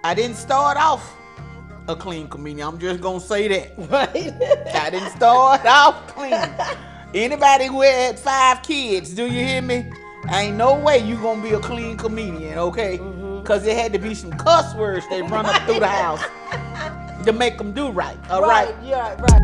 I didn't start off a clean comedian. I'm just gonna say that. Right. I didn't start off clean. Anybody who had 5 kids, do you hear me? Ain't no way you gonna be a clean comedian, okay? Cause there had to be some cuss words they run up through the house to make them do right. All right. Yeah, right.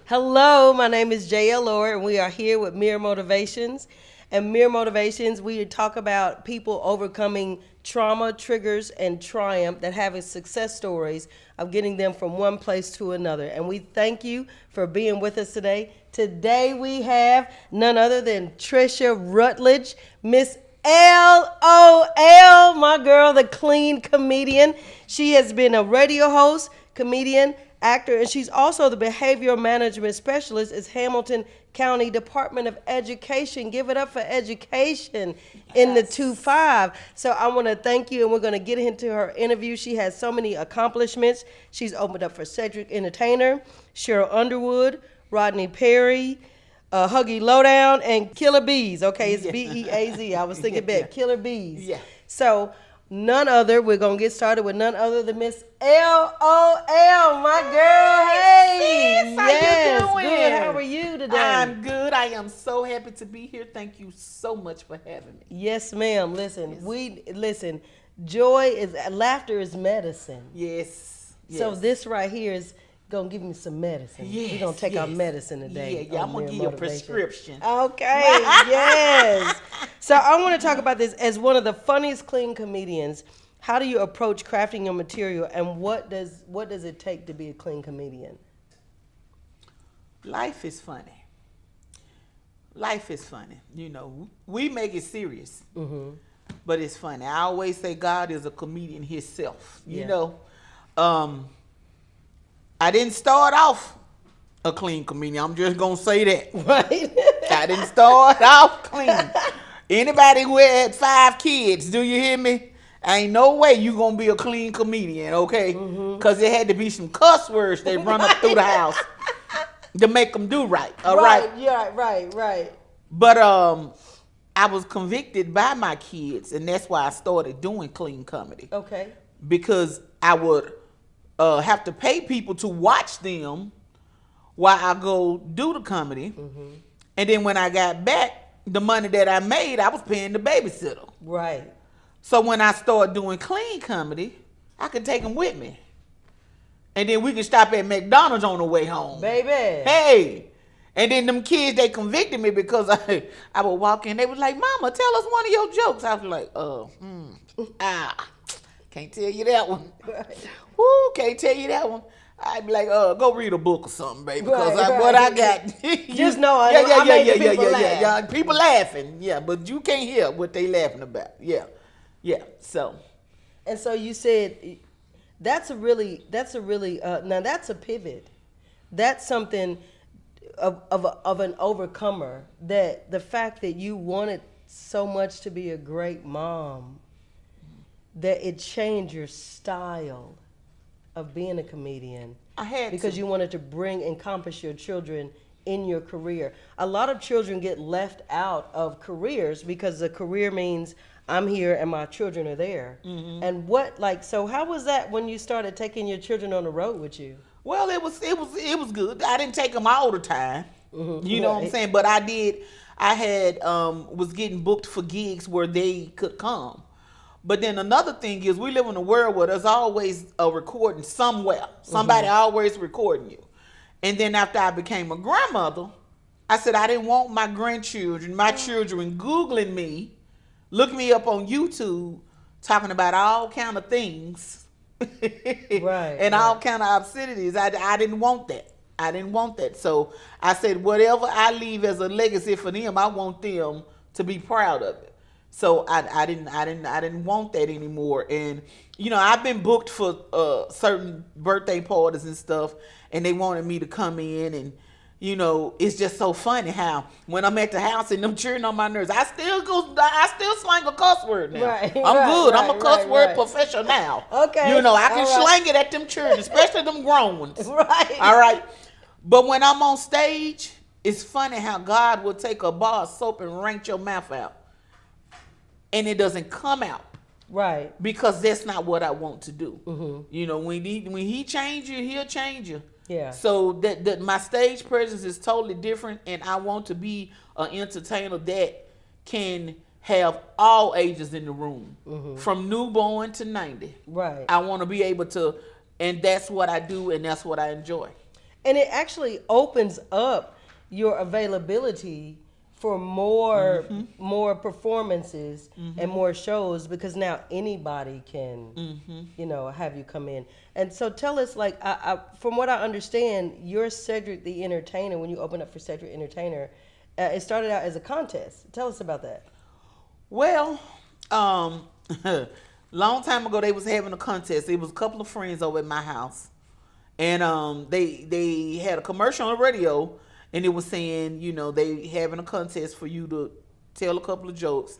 Hello, my name is Jerri Orr, and we are here with Mere Motivations. And Mere Motivations, we talk about people overcoming trauma, triggers, and triumph that have success stories of getting them from one place to another. And we thank you for being with us today. Today we have none other than Trisha Rutledge, Miss LOL, my girl, the clean comedian. She has been a radio host, comedian, actor, and she's also the behavioral management specialist at Hamilton County Department of Education. Give it up for education in the 2-5. So I want to thank you, and we're going to get into her interview. She has so many accomplishments. She's opened up for Cedric the Entertainer, Cheryl Underwood, Rodney Perry, Huggy Lowdown, and Killer Bees. Okay, it's Beaz. I was thinking back, Killer Bees. Yeah. So we're going to get started with none other than Miss LOL, my girl. Hey, sis, how you doing? Good. How are you today? I'm good. I am so happy to be here. Thank you so much for having me. Yes, ma'am. Listen, laughter is medicine. Yes. So this right here is gonna give me some medicine. Yes, we're gonna take our yes. medicine today. Yeah, I'm gonna give you a prescription. Okay, yes. So I want to talk about this as one of the funniest clean comedians. How do you approach crafting your material, and what does it take to be a clean comedian? Life is funny. Life is funny. You know, we make it serious, but it's funny. I always say God is a comedian himself. You know, I didn't start off a clean comedian. I'm just gonna say that. Right. I didn't start off clean. Anybody who had 5 kids, do you hear me? Ain't no way you gonna be a clean comedian, okay? Cause there had to be some cuss words they run up through the house to make them do right. All right. Yeah. Right. But I was convicted by my kids, and that's why I started doing clean comedy. Okay. Because I would have to pay people to watch them while I go do the comedy. And then when I got back, the money that I made, I was paying the babysitter. Right. So when I started doing clean comedy, I could take them with me. And then we could stop at McDonald's on the way home. Baby. Hey. And then them kids, they convicted me because I would walk in. They was like, Mama, tell us one of your jokes. I was like, can't tell you that one. Woo, can't tell you that one. I'd be like, go read a book or something, baby, because what I got. Just know I people laugh. Yeah. People laughing, yeah, but you can't hear what they laughing about. Yeah. So. And so you said that's a now that's a pivot. That's something of an overcomer. That the fact that you wanted so much to be a great mom, that it changed your style of being a comedian. I had because you wanted to encompass your children in your career. A lot of children get left out of careers because the career means I'm here and my children are there. And so how was that when you started taking your children on the road with you? Well, it was good. I didn't take them all the time. You know what I'm saying? But I did. I had was getting booked for gigs where they could come. But then another thing is, we live in a world where there's always a recording somewhere. Somebody always recording you. And then after I became a grandmother, I said I didn't want my grandchildren, my children Googling me, looking me up on YouTube, talking about all kind of things. And all kind of obscenities. I didn't want that. I didn't want that. So I said, whatever I leave as a legacy for them, I want them to be proud of it. So I didn't want that anymore. And you know, I've been booked for certain birthday parties and stuff, and they wanted me to come in and it's just so funny how when I'm at the house and them cheering on my nerves, I still slang a cuss word now. Right, I'm good. right, I'm a cuss word right. professional now. Okay. I can all right. slang it at them children, especially them grown ones. Right. All right. But when I'm on stage, it's funny how God will take a bar of soap and wrench your mouth out. And it doesn't come out. Right. Because that's not what I want to do. Mm-hmm. When he change you, he'll change you. Yeah. So that my stage presence is totally different, and I want to be an entertainer that can have all ages in the room, from newborn to 90. Right. I want to be able to, and that's what I do, and that's what I enjoy. And it actually opens up your availability for more performances and more shows, because now anybody can have you come in. And so tell us, like, I from what I understand, you're Cedric the Entertainer. When you opened up for Cedric the Entertainer, it started out as a contest. Tell us about that. Well, long time ago they was having a contest. It was a couple of friends over at my house, and they had a commercial on the radio. And it was saying, they having a contest for you to tell a couple of jokes,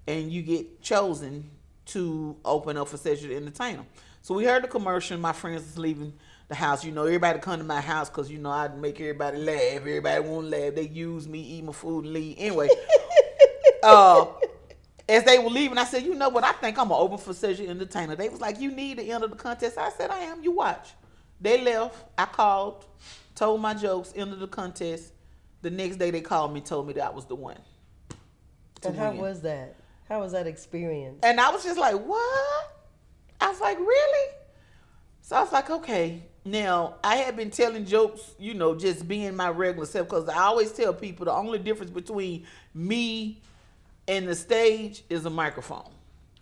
and you get chosen to open up for Cedric the Entertainer. So we heard the commercial. My friends was leaving the house. Everybody come to my house because, I'd make everybody laugh. Everybody want to laugh. They use me, eat my food, and leave. Anyway, as they were leaving, I said, you know what? I think I'm going to open for Cedric the Entertainer. They was like, you need to enter the contest. I said, I am. You watch. They left. I called. Told my jokes, entered the contest. The next day they called me, told me that I was the one. And how was that? How was that experience? And I was just like, what? I was like, really? So I was like, okay. Now, I had been telling jokes, just being my regular self, because I always tell people the only difference between me and the stage is a microphone.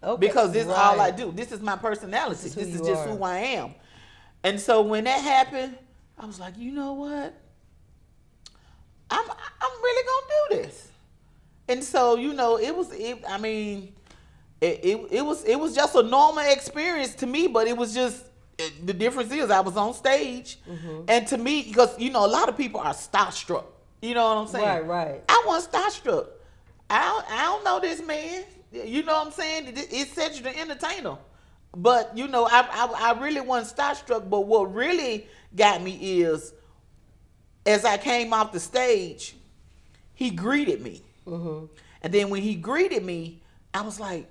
Okay. Because this is all I do. This is my personality. This is just who I am. And so when that happened, I was like, you know what? I'm really gonna do this. And so, it was just a normal experience to me, but it was just, the difference is I was on stage, and to me, because a lot of people are starstruck. You know what I'm saying? Right. I wasn't starstruck. I don't know this man. You know what I'm saying? It's Cedric the Entertainer. But I really wasn't starstruck. But what really got me is, as I came off the stage, he greeted me. And then when he greeted me, I was like,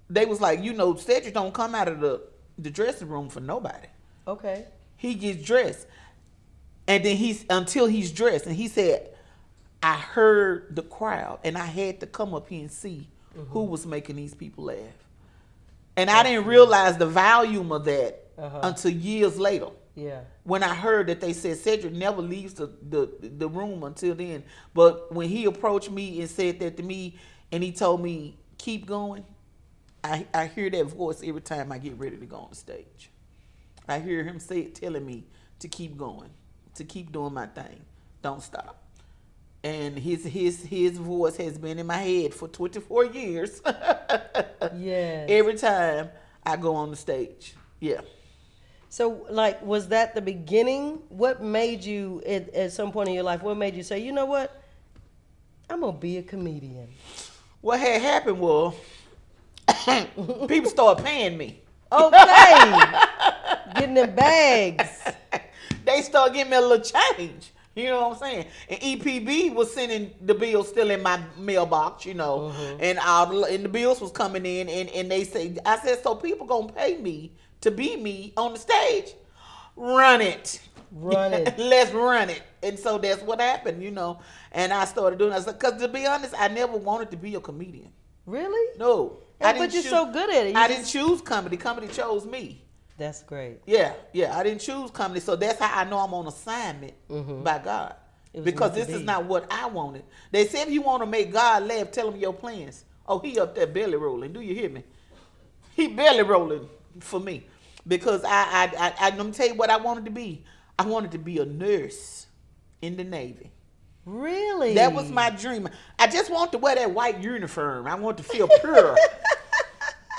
they was like, Cedric don't come out of the dressing room for nobody. Okay. He gets dressed. And then until he's dressed. And he said, I heard the crowd and I had to come up here and see who was making these people laugh. And I didn't realize the volume of that until years later. Yeah. When I heard that they said Cedric never leaves the room until then. But when he approached me and said that to me, and he told me, keep going, I hear that voice every time I get ready to go on the stage. I hear him telling me to keep going, to keep doing my thing. Don't stop. And his voice has been in my head for 24 years. Yes. Every time I go on the stage. Yeah. So, like, was that the beginning? What made you, at some point in your life, what made you say, you know what? I'm going to be a comedian. What had happened was, people started paying me. Okay. Getting them bags. They started giving me a little change. You know what I'm saying? And EPB was sending the bills still in my mailbox, and the bills was coming in, and they say, I said, so people gonna pay me to be me on the stage? Run it. Let's run it. And so that's what happened, and I started doing that. Because to be honest, I never wanted to be a comedian. Really? No. But you're so good at it. I didn't choose comedy. Comedy chose me. That's great. Yeah. I didn't choose comedy, so that's how I know I'm on assignment by God. Because this is not what I wanted. They said if you want to make God laugh, tell him your plans. Oh, he up there belly rolling. Do you hear me? He belly rolling for me. Because I'm going to tell you what I wanted to be. I wanted to be a nurse in the Navy. Really? That was my dream. I just want to wear that white uniform. I want to feel pure.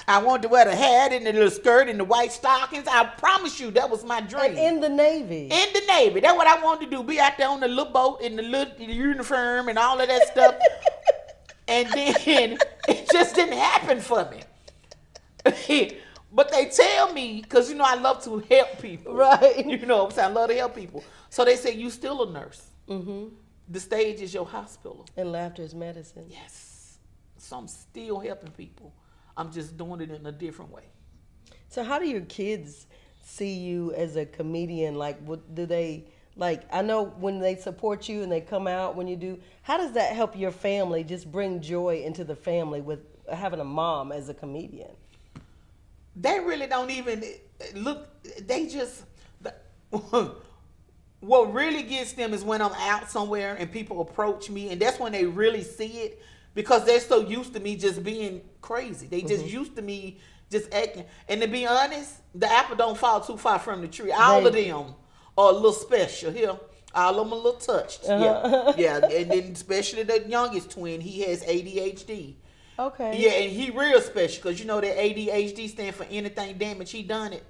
I wanted to wear the hat and the little skirt and the white stockings. I promise you, that was my dream. And in the Navy. In the Navy. That's what I wanted to do. Be out there on the little boat in the little uniform and all of that stuff. And then it just didn't happen for me. But they tell me, because, I love to help people. Right. You know what I'm saying? I love to help people. So they say, you still a nurse. Mm-hmm. The stage is your hospital. And laughter is medicine. Yes. So I'm still helping people. I'm just doing it in a different way. So how do your kids see you as a comedian? Like, what do they, like, I know when they support you and they come out when you do, how does that help your family just bring joy into the family with having a mom as a comedian? They really don't even look, they just, what really gets them is when I'm out somewhere and people approach me, and that's when they really see it, because they're so used to me just being crazy. They just used to me just acting. And to be honest, the apple don't fall too far from the tree. All of them are a little special here. All of them a little touched. Yeah. And then especially the youngest twin, he has ADHD. Okay. Yeah, and he real special, because that ADHD stand for anything damage, he done it.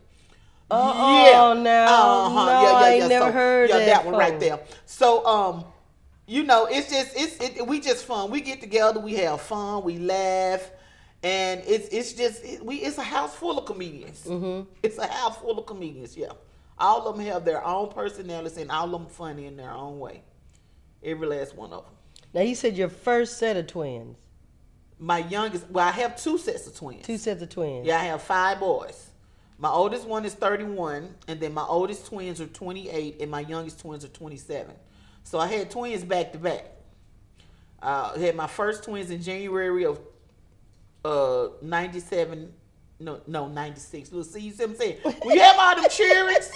Oh, now. No, I ain't never heard that. Yeah, that one right there. So, it's we just fun. We get together, we have fun, we laugh, and it's a house full of comedians. Mm-hmm. It's a house full of comedians. Yeah, all of them have their own personalities, and all of them funny in their own way. Every last one of them. Now you said your first set of twins. My youngest, well, I have 2 sets of twins. 2 sets of twins. Yeah, I have 5 boys. My oldest one is 31, and then my oldest twins are 28, and my youngest twins are 27. So I had twins back to back. I had my first twins in January of 97. No, 96. Look, see, you see what I'm saying? We have all them cherries.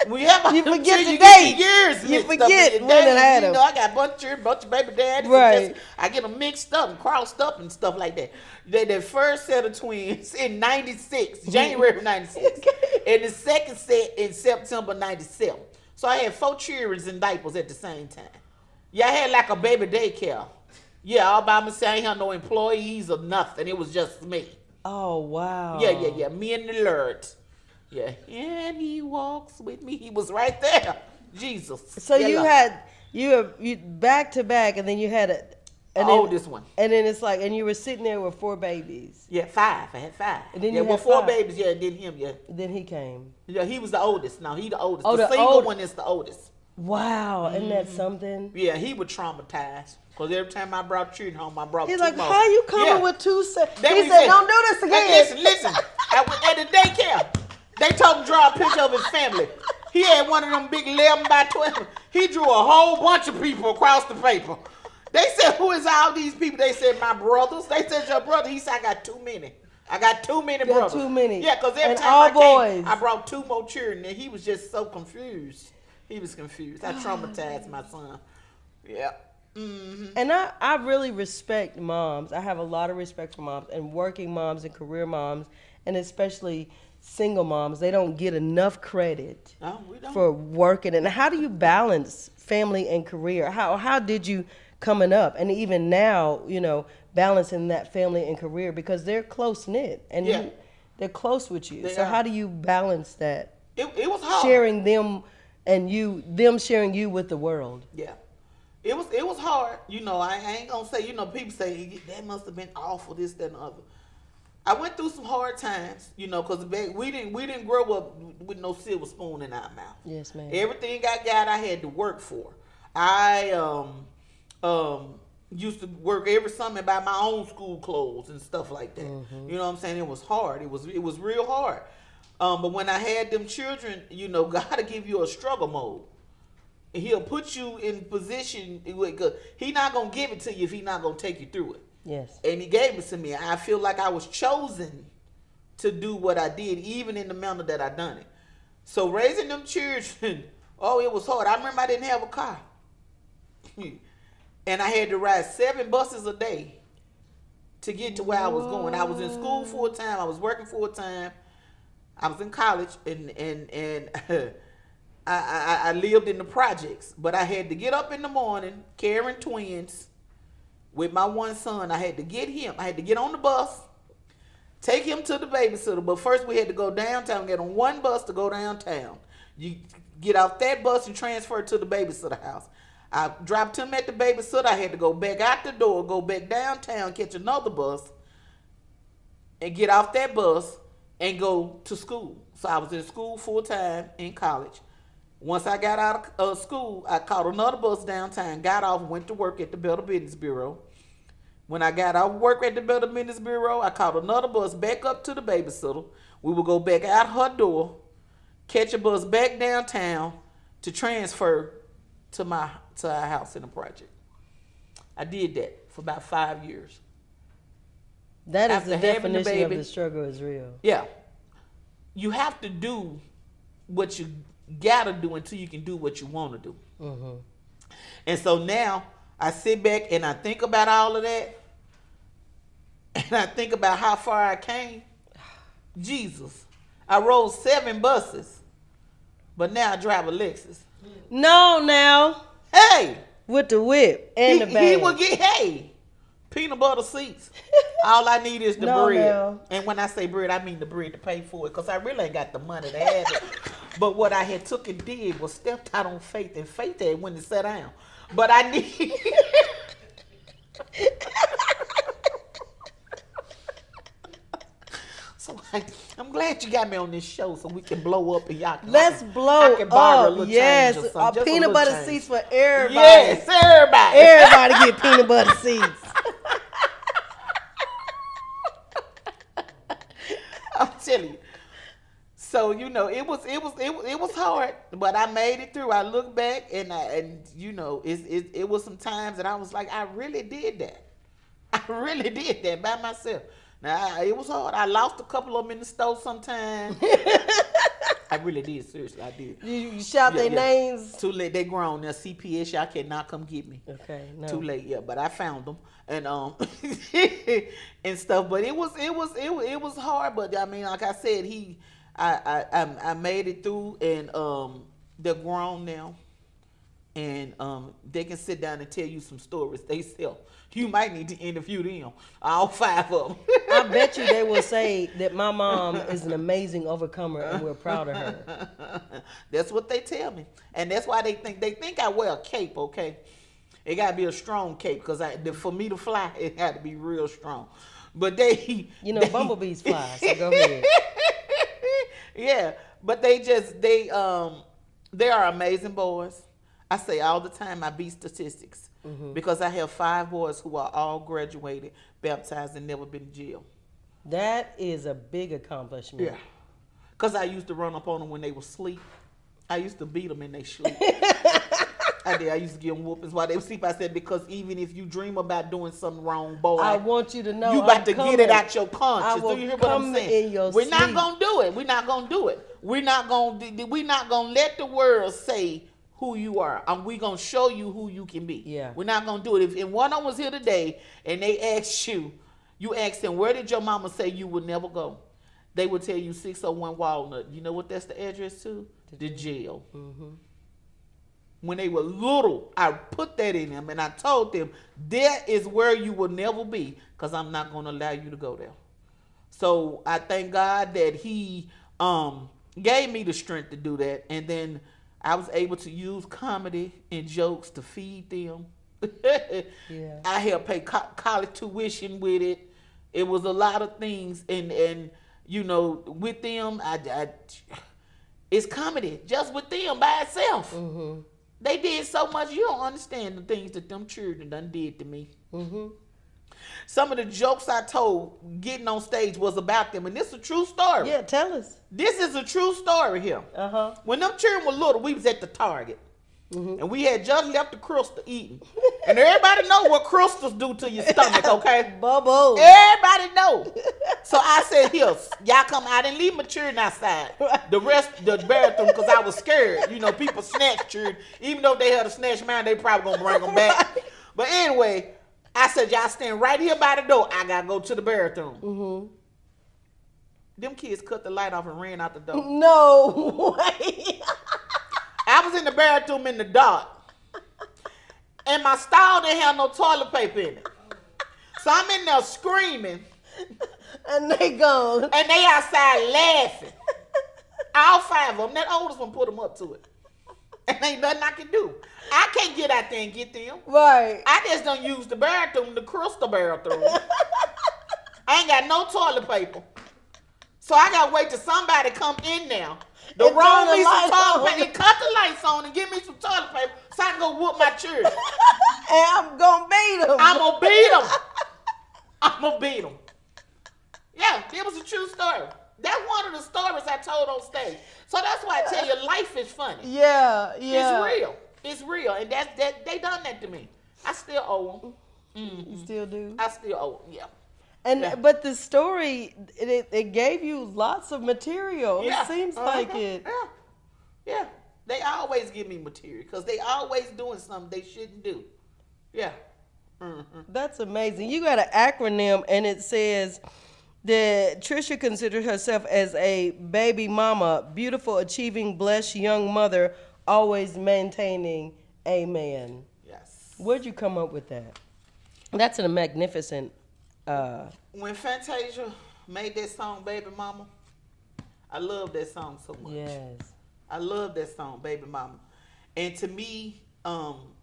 We have all you them forget cherries. the date. Years. You forget when it had them. I got a bunch of cherries, bunch of baby daddies. Right. I get them mixed up and crossed up and stuff like that. The first set of twins in 96, January of 96. And the second set in September 97. So I had 4 cherries and diapers at the same time. Yeah, I had like a baby daycare. Yeah, all by myself. I ain't had no employees or nothing. It was just me. Oh, wow. Yeah. Me and the Lord. Yeah. And he walks with me. He was right there. Jesus. So you had back to back, and then you had oldest one. And then it's like, and you were sitting there with 4 babies. Yeah, 5. I had 5. And then you had 4 5. babies. Yeah, then him. Yeah. Then he came. Yeah, he was the oldest. No, he the oldest. Oh, the single one is the oldest. Wow, isn't that something? Yeah, he was traumatized. Because every time I brought children home, I brought He's 2 like, more. how you coming with 2 sets? He He said, don't do this again. Hey, listen. At the daycare, they told him to draw a picture of his family. He had one of them big 11 by 12. He drew a whole bunch of people across the paper. They said, who is all these people? They said, my brothers. They said, your brother. He said, I got too many. I got too many brothers. Too many. Yeah, because every and time all I boys. came, I brought 2 more children, and he was just so confused. He was confused. I traumatized my son. Yeah. Mm-hmm. And I really respect moms. I have a lot of respect for moms, and working moms and career moms, and especially single moms. They don't get enough credit for working. And how do you balance family and career? How did you coming up, and even now, balancing that family and career, because they're close knit and they're close with you. So how do you balance that? It was hard. Sharing them and them sharing you with the world. Yeah. It was hard. I ain't gonna say, people say that must have been awful, this, that, and the other. I went through some hard times, because we didn't grow up with no silver spoon in our mouth. Yes, ma'am. Everything I got, I had to work for. I used to work every summer and buy my own school clothes and stuff like that. Mm-hmm. You know what I'm saying? It was hard. It was real hard. But when I had them children, God will give you a struggle mode. He'll put you in position. He's not going to give it to you if he's not going to take you through it. Yes. And he gave it to me. I feel like I was chosen to do what I did, even in the manner that I done it. So raising them children, it was hard. I remember I didn't have a car. And I had to ride 7 buses a day to get to where I was going. I was in school full time. I was working full time. I was in college, and I lived in the projects. But I had to get up in the morning, carrying twins with my one son. I had to get him. I had to get on the bus, take him to the babysitter. But first we had to go downtown, get on one bus to go downtown. You get off that bus and transfer to the babysitter house. I dropped him at the babysitter. I had to go back out the door, go back downtown, catch another bus, and get off that bus and go to school. So I was in school full time in college. Once I got out of school, I caught another bus downtown, got off, went to work at the Better Business Bureau. When I got off work at the Better Business Bureau, I caught another bus back up to the babysitter. We would go back out her door, catch a bus back downtown to transfer to our house in the project. I did that for about 5 years. That is After the having the definition of baby- the struggle is real. Yeah. You have to do what you gotta do until you can do what you want to do. Mm-hmm. And so now I sit back and I think about all of that, and I think about how far I came. Jesus, I rode 7 buses, but now I drive a Lexus. No, now Hey, with the whip and the bag. he will get peanut butter seats. All I need is the No, bread. now. And when I say bread, I mean the bread to pay for it, because I really ain't got the money to have it. But what I had took and did was stepped out on faith, and faith had when it sat down. But I need so I'm glad you got me on this show so we can blow up and y'all can Let's I blow can borrow a up. little Yes, change or something, just a peanut little butter change. seats for everybody. Yes, everybody. Everybody get peanut butter seats. I'm telling you. So it was hard, but I made it through. I look back and it was some times that I was like, I really did that. I really did that by myself. Now it was hard. I lost a couple of them in the store sometimes. I really did. Seriously, I did. You shout their names. Too late. They grown now. CPS, y'all cannot come get me. Okay, no. Too late. Yeah, but I found them and and stuff. But it was hard. But I mean, like I said, I made it through, and they're grown now, and they can sit down and tell you some stories they sell. You might need to interview them, all 5 of them. I bet you they will say that my mom is an amazing overcomer and we're proud of her. That's what they tell me, and that's why they think I wear a cape. Okay, it gotta be a strong cape, because for me to fly, it had to be real strong. But bumblebees fly. So go ahead. Yeah, but they are amazing boys. I say all the time I beat statistics, because I have 5 boys who are all graduated, baptized, and never been to jail. That is a big accomplishment. Yeah, because I used to run up on them when they were asleep. I used to beat them in their sleep. I did. I used to give them whoopings while they were asleep. I said, because even if you dream about doing something wrong, boy, I want you to know you about to coming. get it out your conscience. Do you hear what I'm saying? We're not gonna do it. We're not gonna do it. We're not gonna let the world say who you are. We're gonna show you who you can be. Yeah. We're not gonna do it. If one of them was here today and they asked you asked them, where did your mama say you would never go? They would tell you 601 Walnut. You know what that's the address to? The jail. Mm-hmm. When they were little, I put that in them, and I told them, that is where you will never be, because I'm not going to allow you to go there. So I thank God that he gave me the strength to do that, and then I was able to use comedy and jokes to feed them. Yeah. I helped pay college tuition with it. It was a lot of things, and with them, it's comedy just with them by itself. Mm-hmm. They did so much. You don't understand the things that them children done did to me. Mm-hmm. Some of the jokes I told getting on stage was about them, and this is a true story. Yeah, tell us. This is a true story here. Uh-huh. When them children were little, we was at the Target. Mm-hmm. And we had just left the crystal eating. And everybody know what crystals do to your stomach, okay? Bubbles. Everybody know. So I said, here, y'all come. I didn't leave my children outside. The bathroom, because I was scared. People snatch children. Even though they had a snatch mine, they probably going to bring them back. But anyway, I said, y'all stand right here by the door. I got to go to the bathroom. Mm-hmm. Them kids cut the light off and ran out the door. No way. I was in the bathroom in the dark, and my stall didn't have no toilet paper in it. So I'm in there screaming, And they gone. And they outside laughing. All 5 of them. That oldest one put them up to it. And ain't nothing I can do. I can't get out there and get them. Right. I just don't use the bathroom, the crystal bathroom. I ain't got no toilet paper. So I gotta wait till somebody come in now. The roll me some toilet paper and cut the lights on and give me some toilet paper so I can go whoop my children. And I'm gonna beat them. I'm gonna beat them. I'm gonna beat them. Yeah, it was a true story. That's one of the stories I told on stage. So that's why I tell you, life is funny. Yeah. It's real. It's real, and that they done that to me. I still owe them. Mm-hmm. You still do? I still owe them. Yeah. And yeah. But the story, it gave you lots of material. Yeah. It seems like it. Yeah. They always give me material because they always doing something they shouldn't do. Yeah. Mm-hmm. That's amazing. You got an acronym, and it says that Trisha considered herself as a baby mama, beautiful, achieving, blessed young mother, always maintaining a man. Yes. Where'd you come up with that? That's a magnificent. When Fantasia made that song, Baby Mama, I love that song so much. Yes. I love that song, Baby Mama. And to me,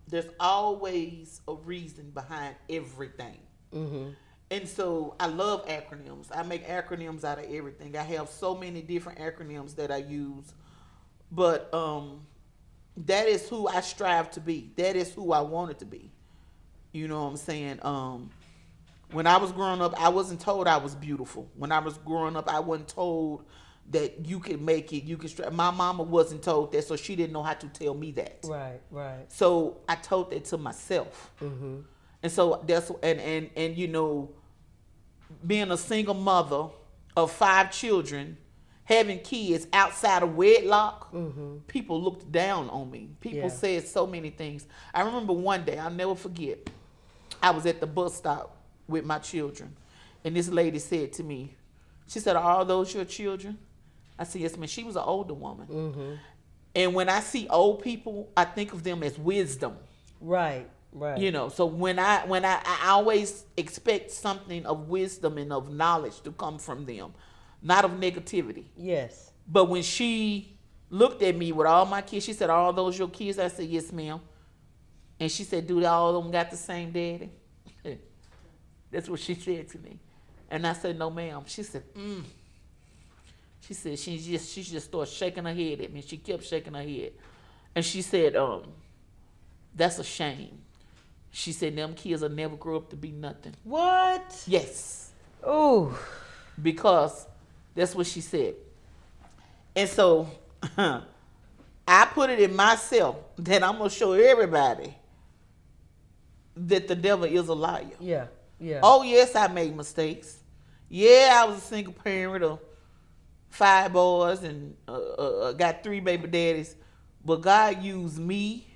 there's always a reason behind everything. Mm-hmm. And so I love acronyms. I make acronyms out of everything. I have so many different acronyms that I use. But that is who I strive to be. That is who I wanted to be. You know what I'm saying? When I was growing up, I wasn't told I was beautiful. When I was growing up, I wasn't told that you can make it, you can strive. My mama wasn't told that, so she didn't know how to tell me that. Right. So I told that to myself. Mm-hmm. And so that's, and you know, being a single mother of 5 children, having kids outside of wedlock, mm-hmm. people looked down on me. People said so many things. I remember one day, I'll never forget, I was at the bus stop with my children, and this lady said to me, she said, "Are all those your children?" I said, "Yes, ma'am." She was an older woman. Mm-hmm. And when I see old people, I think of them as wisdom. Right. You know, so when I always expect something of wisdom and of knowledge to come from them, not of negativity. Yes. But when she looked at me with all my kids, she said, "Are all those your kids?" I said, "Yes, ma'am." And she said, "Do all of them got the same daddy?" That's what she said to me. And I said, "No, ma'am." She said, She said she just started shaking her head at me. She kept shaking her head. And she said, "That's a shame." She said, "Them kids will never grow up to be nothing." What? Yes. Ooh. Because that's what she said. And so I put it in myself that I'm going to show everybody that the devil is a liar. Yeah. Oh, yes, I made mistakes. Yeah, I was a single parent of 5 boys and got 3 baby daddies. But God used me.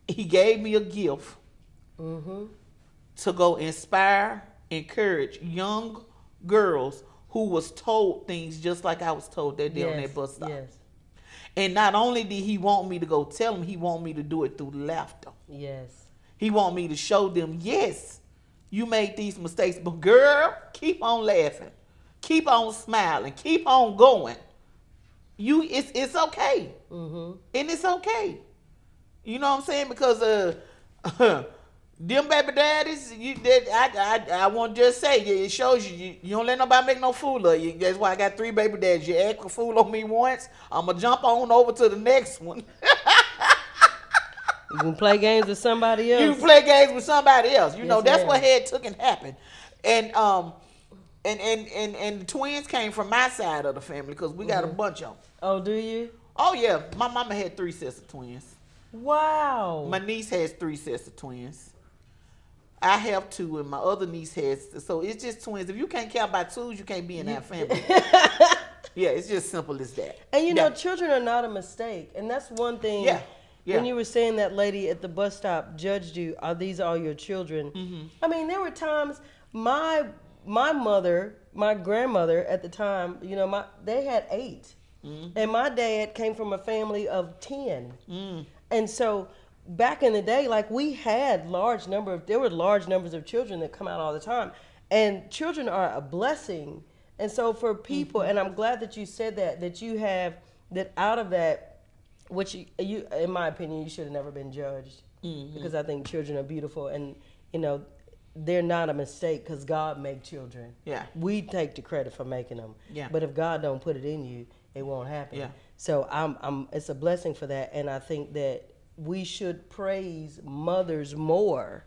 He gave me a gift to go inspire, encourage young girls who was told things just like I was told that day on that bus stop. Yes. And not only did he want me to go tell them, he want me to do it through laughter. Yes. He want me to show them, yes, you made these mistakes, but girl, keep on laughing. Keep on smiling. Keep on going. It's okay. Mm-hmm. And it's okay. You know what I'm saying? Because them baby daddies, I won't just say, it shows you don't let nobody make no fool of you. That's why I got 3 baby daddies. You act a fool on me once, I'm going to jump on over to the next one. You can play games with somebody else. You can play games with somebody else. You know, that's what had took and happened. And the twins came from my side of the family because we got a bunch of them. Oh, do you? Oh, yeah. My mama had 3 sets of twins. Wow. My niece has 3 sets of twins. I have 2, and my other niece has. So it's just twins. If you can't count by 2s, you can't be in that family. Yeah, it's just simple as that. And you know, children are not a mistake. And that's one thing. Yeah. When you were saying that lady at the bus stop judged you, are these all your children? Mm-hmm. I mean, there were times my mother, my grandmother at the time, you know, they had 8. Mm-hmm. And my dad came from a family of 10. Mm. And so back in the day, like, we had there were large numbers of children that come out all the time. And children are a blessing. And so for people, and I'm glad that you said that you have that out of that, which you in my opinion, you should have never been judged. Because I think children are beautiful, and they're not a mistake because God made children. Yeah. We take the credit for making them. Yeah. But if God don't put it in you, it won't happen. Yeah. So it's a blessing for that, and I think that we should praise mothers more,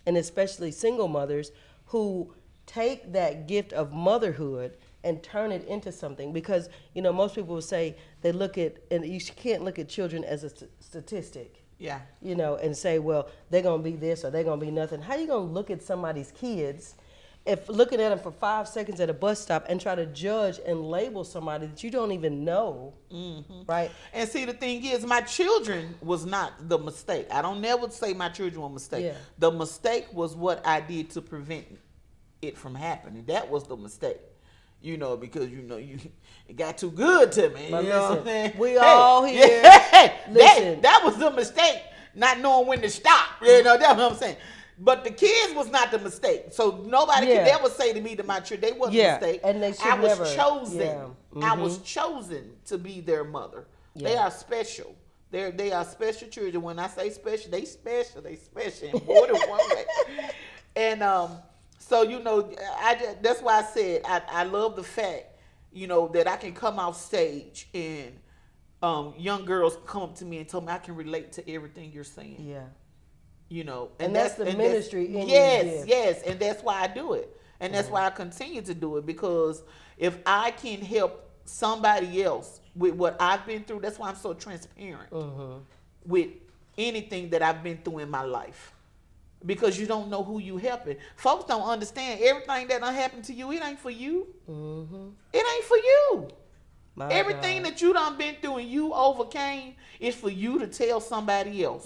and especially single mothers who take that gift of motherhood and turn it into something. Because most people will say they look at, and you can't look at children as a statistic. Yeah. And say, well, they're gonna be this or they're gonna be nothing. How you gonna look at somebody's kids if looking at them for 5 seconds at a bus stop and try to judge and label somebody that you don't even know, right? And see, the thing is, my children was not the mistake. I don't never say my children were a mistake. Yeah. The mistake was what I did to prevent it from happening. That was the mistake. Because it got too good to me. But you know listen, what I'm saying? we all here. Yeah, Listen. that was the mistake. Not knowing when to stop. That's what I'm saying. But the kids was not the mistake. So nobody could ever say to me that my children, they wasn't a mistake. And they should I was never. chosen. Yeah. I was chosen to be their mother. Yeah. They are special. They are special children. When I say special, they special. They special in more than one way. And so that's why I said I love the fact that I can come off stage and young girls come up to me and tell me I can relate to everything you're saying. Yeah. And that's the ministry in yes, and that's why I do it. And that's why I continue to do it, because if I can help somebody else with what I've been through, that's why I'm so transparent with anything that I've been through in my life. Because you don't know who you helping. Folks don't understand everything that done happened to you. It ain't for you. It ain't for you. Everything that you done been through and you overcame is for you to tell somebody else.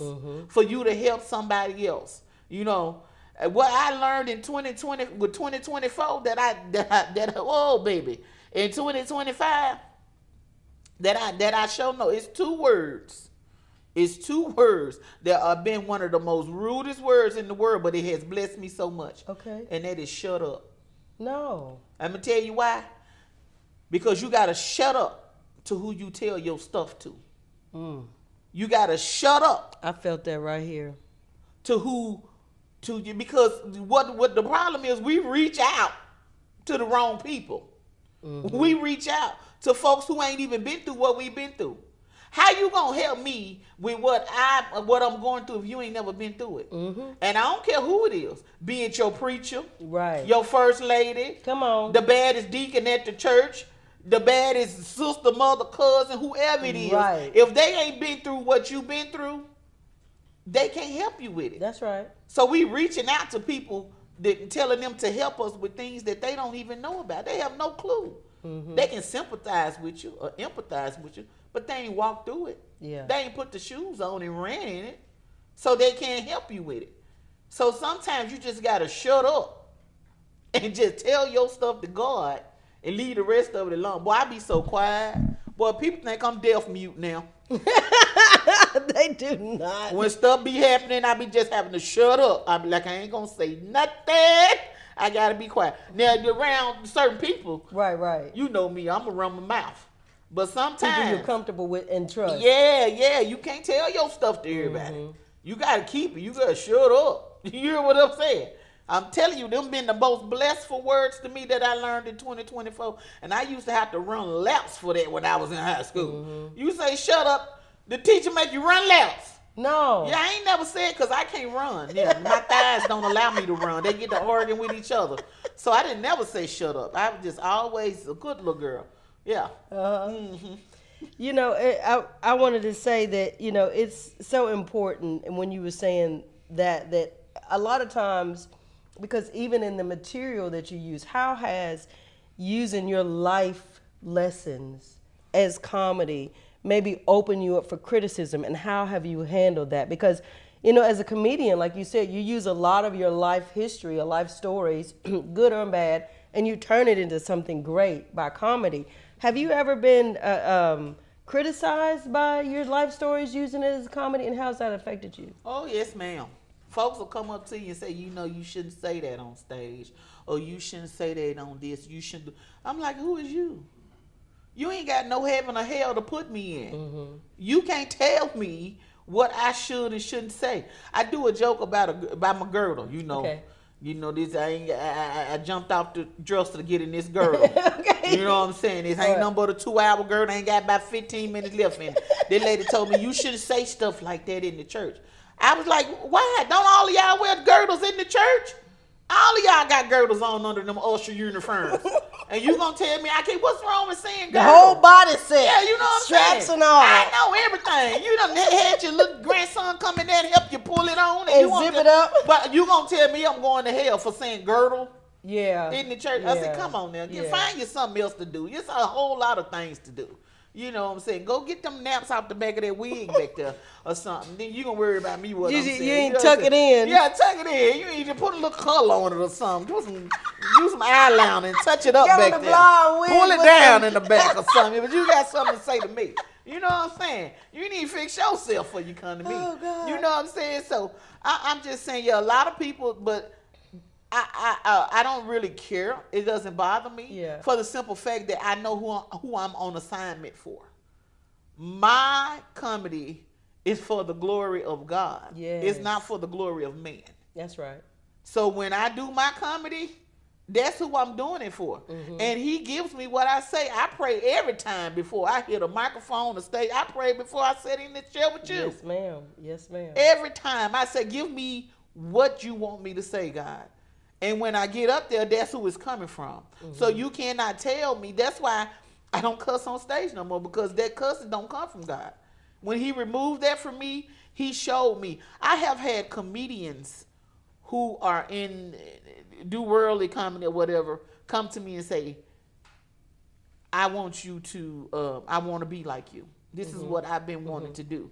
For you to help somebody else. What I learned in 2020 with 2024 that oh baby, in 2025 that I sure know, it's 2 words. It's 2 words that have been one of the most rudest words in the world, but it has blessed me so much. Okay. And that is shut up. No. I'm going to tell you why. Because you got to shut up to who you tell your stuff to. You got to shut up. I felt that right here. To you, because what the problem is, we reach out to the wrong people. We reach out to folks who ain't even been through what we've been through. How you gonna help me with what I'm going through if you ain't never been through it? And I don't care who it is, be it your preacher, right, your first lady, come on, the baddest deacon at the church, the baddest sister, mother, cousin, whoever it is. Right. If they ain't been through what you've been through, they can't help you with it. That's right. So we reaching out to people, telling them to help us with things that they don't even know about. They have no clue. They can sympathize with you or empathize with you, but they ain't walked through it. Yeah. They ain't put the shoes on and ran in it, so they can't help you with it. So sometimes you just gotta shut up and just tell your stuff to God and leave the rest of it alone. Boy, I be so quiet. Boy, people think I'm deaf mute now. They do not. When stuff be happening, I be just having to shut up. I be like, I ain't gonna say nothing. I gotta be quiet. Now, around certain people, right. You know me, I'm gonna run my mouth. But sometimes people you're comfortable with and trust. Yeah, you can't tell your stuff to everybody. You gotta keep it. You gotta shut up. You hear what I'm saying? I'm telling you, them been the most blessful words to me that I learned in 2024. And I used to have to run laps for that when I was in high school. You say shut up, the teacher make you run laps. No. Yeah, I ain't never said because I can't run. Yeah, my thighs don't allow me to run. They get to arguing with each other. So I didn't never say shut up. I was just always a good little girl. Yeah. I wanted to say that, it's so important. And when you were saying that a lot of times, because even in the material that you use, how has using your life lessons as comedy maybe open you up for criticism, and how have you handled that? Because, as a comedian, like you said, you use a lot of your life history or life stories, good or bad, and you turn it into something great by comedy. Have you ever been criticized by your life stories using it as comedy, and how's that affected you? Oh, yes, ma'am. Folks will come up to you and say, you shouldn't say that on stage. oh, you shouldn't say that on this. You shouldn't. I'm like, who is you? You ain't got no heaven or hell to put me in. You can't tell me what I should and shouldn't say. I do a joke about my girdle. Okay. You know this. I jumped off the dresser to get in this girdle. Okay. You know what I'm saying? This ain't nothing but a 2-hour girdle. Ain't got about 15 minutes left in it. That lady told me you shouldn't say stuff like that in the church. I was like, why? Don't all of y'all wear girdles in the church? All of y'all got girdles on under them usher uniforms. And you gonna tell me I can't? What's wrong with saying girdle? The whole body set. Yeah, you know what I'm Straps saying? and all. I know everything. You done had your little grandson come in there and help you pull it on. And you zip it up. But you gonna tell me I'm going to hell for saying girdle? Yeah. In the church. Yeah. I said, come on now. Find you something else to do. It's a whole lot of things to do. You know what I'm saying? Go get them naps off the back of that wig back there or something. Then you gonna worry about me what I'm saying. You ain't tuck it in. Yeah, tuck it in. You need to put a little color on it or something. Do some eyeliner and touch it up back there. Pull it down in the back or something. But you got something to say to me. You know what I'm saying? You need to fix yourself before you come to me. Oh, God. You know what I'm saying? So I'm just saying, yeah, a lot of people, but I don't really care. It doesn't bother me. Yeah. For the simple fact that I know who I'm on assignment for. My comedy is for the glory of God. Yes. It's not for the glory of man. That's right. So when I do my comedy, that's who I'm doing it for. And he gives me what I say. I pray every time before I hit a microphone, the stage. I pray before I sit in this chair with you. Yes, ma'am. Yes, ma'am. Every time I say, give me what you want me to say, God. And when I get up there, that's who it's coming from. So you cannot tell me. That's why I don't cuss on stage no more, because that cussing don't come from God. When he removed that from me, he showed me. I have had comedians who are do worldly comedy or whatever come to me and say, I want you to, I want to be like you. This is what I've been wanting to do.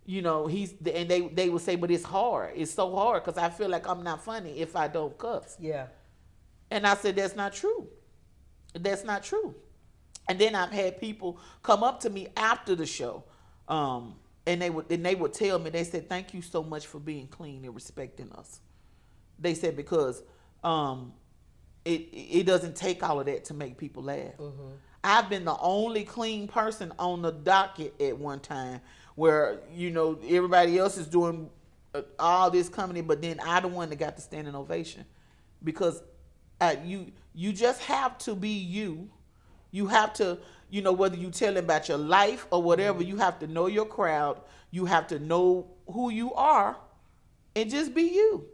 You know, and they would say, but it's hard. It's so hard because I feel like I'm not funny if I don't cuss. Yeah. And I said, that's not true. That's not true. And then I've had people come up to me after the show, and they would tell me, they said, thank you so much for being clean and respecting us. They said, because it doesn't take all of that to make people laugh. I've been the only clean person on the docket at one time where, you know, everybody else is doing all this comedy, but then I the one that got the standing ovation. Because you just have to be you. You have to, you know, whether you telling about your life or whatever, you have to know your crowd. You have to know who you are and just be you.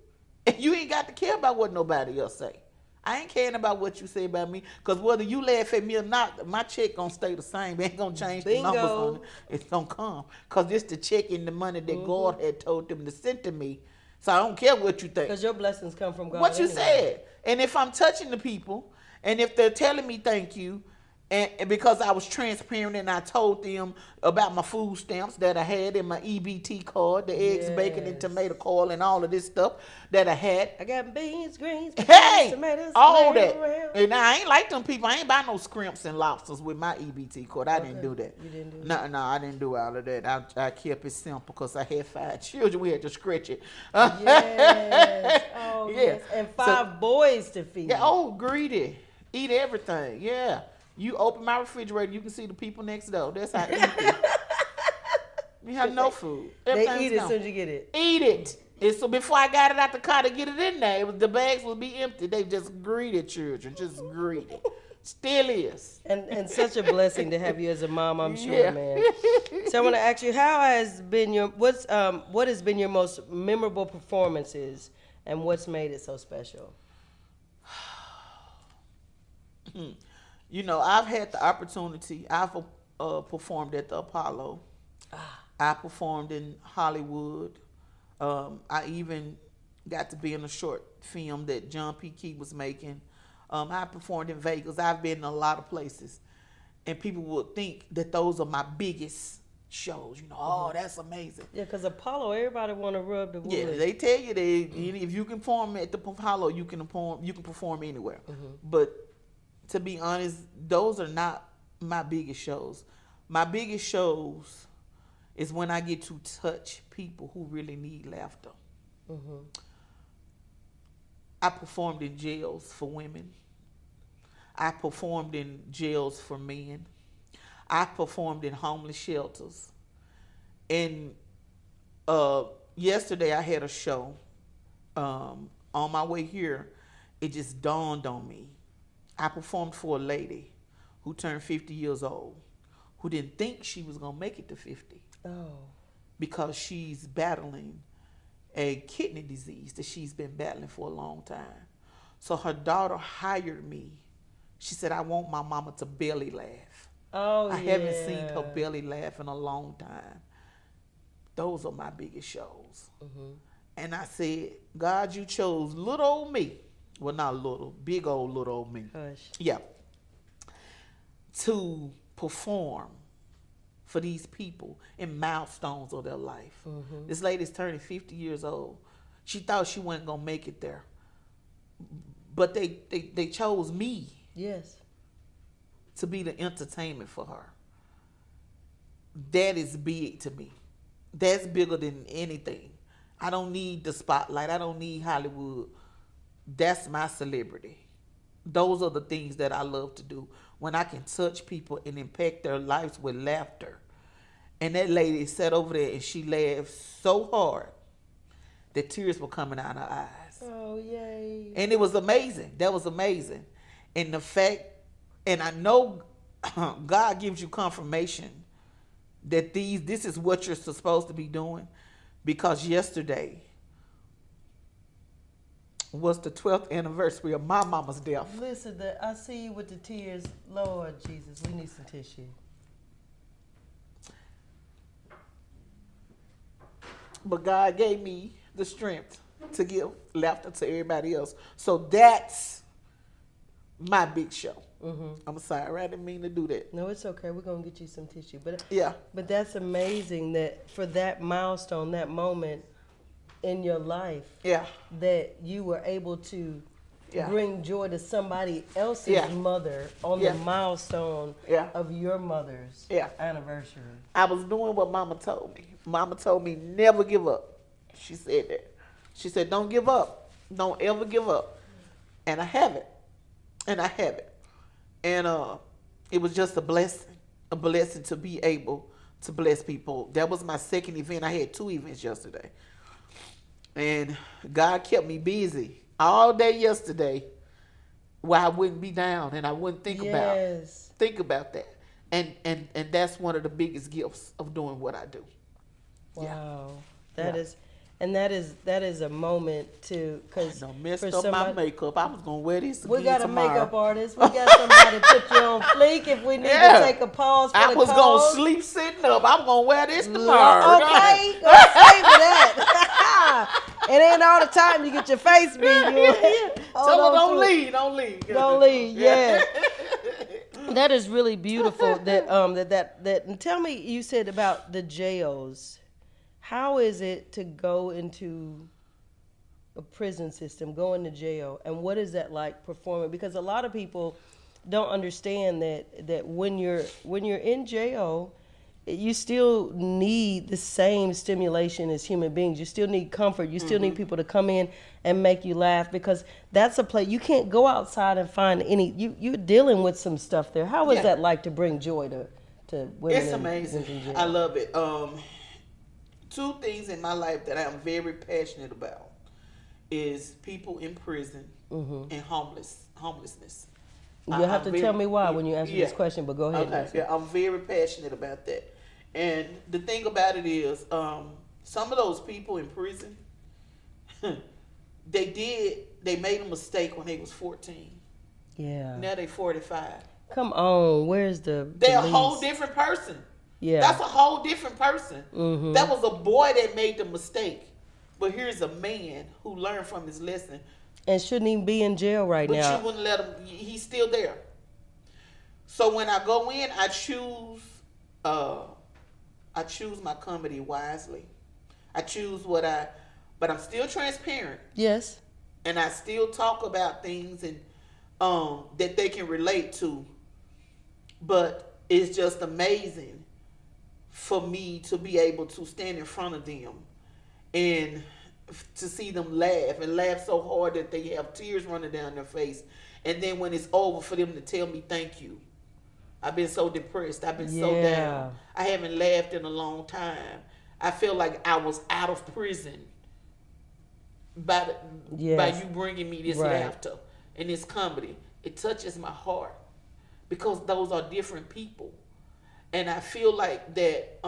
And you ain't got to care about what nobody else say. I ain't caring about what you say about me, because whether you laugh at me or not, my check gonna stay the same. It ain't gonna change the numbers on it. It's gonna come, because it's the check and the money that God had told them to send to me. So I don't care what you think. Because your blessings come from God. What you said. And if I'm touching the people, and if they're telling me thank you, and because I was transparent and I told them about my food stamps that I had in my EBT card, the eggs, bacon, and tomato card, and all of this stuff that I had. I got beans, greens, hey, tomatoes, all that. And I ain't like them people. I ain't buy no scrimps and lobsters with my EBT card. I didn't do that. You didn't do that? No, I didn't do all of that. I kept it simple because I had 5 children. We had to stretch it. Yes. Oh, yes. And 5 boys to feed. Yeah. Oh, greedy. Eat everything. Yeah. You open my refrigerator, you can see the people next door. That's how empty. We have no food. They eat it as soon as you get it. Eat it. And so before I got it out the car to get it in there, the bags would be empty. They just greedy children, just greedy. Still is. And such a blessing to have you as a mom, I'm sure, man. So I want to ask you, what has been your most memorable performances, and what's made it so special? You know, I've had the opportunity. I've performed at the Apollo. I performed in Hollywood. I even got to be in a short film that John P. Key was making. I performed in Vegas. I've been in a lot of places. And people would think that those are my biggest shows. You know, oh, that's amazing. Yeah, because Apollo, everybody want to rub the wood. Yeah, they tell you that if you can perform at the Apollo, you can perform anywhere. But to be honest, those are not my biggest shows. My biggest shows is when I get to touch people who really need laughter. I performed in jails for women. I performed in jails for men. I performed in homeless shelters. And yesterday I had a show. On my way here, it just dawned on me. I performed for a lady who turned 50 years old, who didn't think she was going to make it to 50. Oh. Because she's battling a kidney disease that she's been battling for a long time. So her daughter hired me. She said, I want my mama to belly laugh. Oh, I haven't seen her belly laugh in a long time. Those are my biggest shows. Mm-hmm. And I said, God, you chose little old me. Well, not little, big old little old me. Hush. Yeah. To perform for these people in milestones of their life. Mm-hmm. This lady's turning 50 years old. She thought she wasn't going to make it there. But they chose me. Yes. To be the entertainment for her. That is big to me. That's bigger than anything. I don't need the spotlight. I don't need Hollywood. That's my celebrity. Those are the things that I love to do. When I can touch people and impact their lives with laughter. And that lady sat over there and she laughed so hard that tears were coming out of her eyes. Oh, yay. And it was amazing. That was amazing. And the fact, and I know God gives you confirmation that this is what you're supposed to be doing, because yesterday was the 12th anniversary of my mama's death. Listen, I see you with the tears. Lord Jesus, we need some tissue. But God gave me the strength to give laughter to everybody else. So that's my big show. Mm-hmm. I'm sorry, I didn't mean to do that. No, it's okay. We're gonna get you some tissue. But yeah. But that's amazing that for that milestone, that moment in your life, yeah, that you were able to bring joy to somebody else's mother on the milestone of your mother's anniversary. I was doing what Mama told me. Mama told me never give up. She said that. She said, don't give up. Don't ever give up. And I haven't. And I haven't. And it was just a blessing to be able to bless people. That was my second event. I had 2 events yesterday. And God kept me busy all day yesterday where I wouldn't be down and I wouldn't think about that. And that's one of the biggest gifts of doing what I do. Wow. That is a moment to, because I messed up my makeup. I was gonna wear this again. We got tomorrow. A makeup artist. We got somebody to put you on fleek if we need to take a pause for I was gonna sleep sitting up. I'm gonna wear this tomorrow. Okay, go save that. It ain't all the time you get your face beat. Tell her don't leave. Don't leave. Yeah. That is really beautiful. That and tell me, you said about the jails. How is it to go into a prison system, go into jail, and what is that like performing? Because a lot of people don't understand that when you're in jail, you still need the same stimulation as human beings. You still need comfort. You still need people to come in and make you laugh, because that's a place you can't go outside and find any. You're dealing with some stuff there. How is that like to bring joy to women? It's amazing. I love it. 2 things in my life that I'm very passionate about is people in prison and homelessness. You'll have to tell me why when you answer this question, but go ahead. Okay. Yeah, I'm very passionate about that. And the thing about it is, some of those people in prison, they made a mistake when they was 14. Yeah. Now they 45. Come on, where's the They're a whole different person. Yeah. That's a whole different person. Mm-hmm. That was a boy that made the mistake. But here's a man who learned from his lesson. And shouldn't even be in jail now. But you wouldn't let him. He's still there. So when I go in, I choose my comedy wisely. I choose but I'm still transparent. Yes. And I still talk about things and that they can relate to. But it's just amazing for me to be able to stand in front of them and to see them laugh and laugh so hard that they have tears running down their face. And then when it's over, for them to tell me thank you. I've been so depressed. I've been so down. I haven't laughed in a long time. I feel like I was out of prison by you bringing me this laughter and this comedy. It touches my heart because those are different people. And I feel like that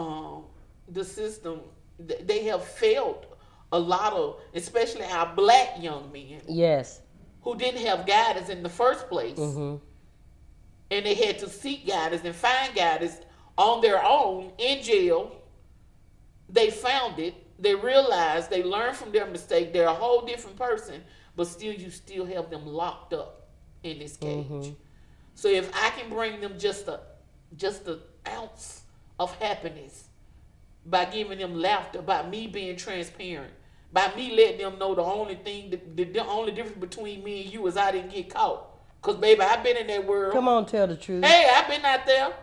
the system, they have failed a lot of, especially our black young men. Yes. Who didn't have guidance in the first place. Mm-hmm. And they had to seek guidance and find guidance on their own in jail. They found it. They realized, they learned from their mistake. They're a whole different person, but still you still have them locked up in this cage. Mm-hmm. So if I can bring them just an ounce of happiness by giving them laughter, by me being transparent, by me letting them know the only difference between me and you is I didn't get caught. Because, baby, I've been in that world. Come on, tell the truth. Hey, I've been out there.